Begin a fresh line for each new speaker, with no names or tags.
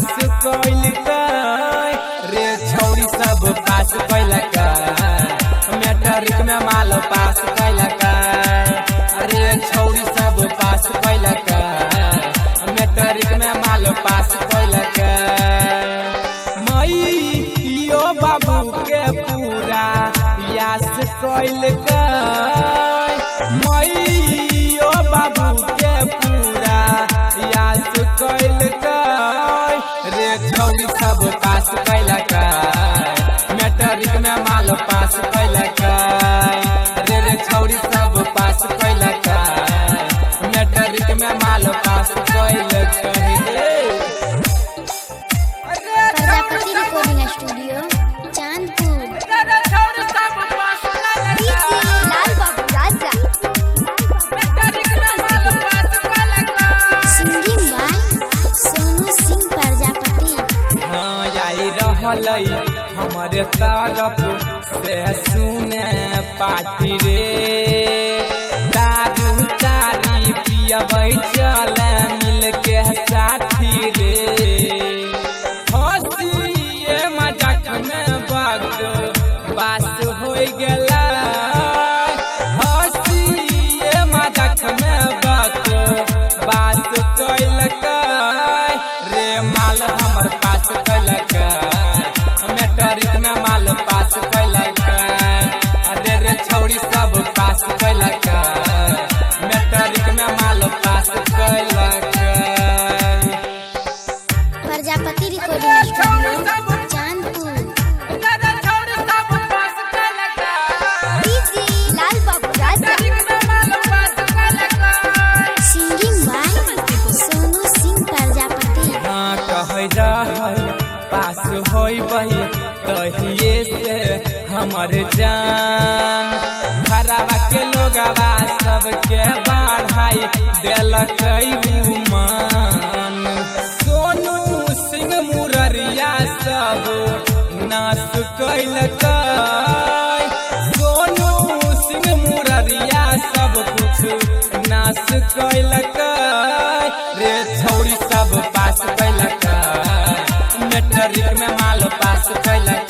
पास कैलक रे छौरी सब पास कैलक मैट्रिक में माल पास कैलक रे छौरी सब पास कैलक मैट्रिक में माल पास कैलक मैयो बाबू के पूरा यास कैलक मैयो बाबू के पूरा यास कैलक रे छौरी सब पास कैलक मैट्रिक में माल पास कैलक रे छौरी सब पास कैलक मैट्रिक में माल पास कैलक।
Prajapati recording studio Chandpur. Lal Babu Raja singing by Sonu Singh Prajapati.
हाँ आई रहलै हमारे तरफ से सुने पार्टी रे दारू चारी पियबै चले मिल के साथी रे हंसिए मजाक में वक्त बात हो गेला हंसिए मजाक में वक्त बात कैलक रे माल हमर पास कैलक मैट्रिक में माल पास कैलक रे छौरी सब पास कैलक मैट्रिक में माल पास कैलक।
Prajapati recording studio Chandpur. Lal Babu Raja singing by Sonu Singh Prajapati.
हाँ कह रहल पास होइबही तहिए से हमर जान खराबा के लोगवा सबके बढ़ाई देलक मान सोनू सिंह मुररिया सब नाश कैलक सोनू सिंह मुररिया सब कुछ नाश कैलक रे छौरी सब पास कैलक मैट्रिक में माल पास कैलक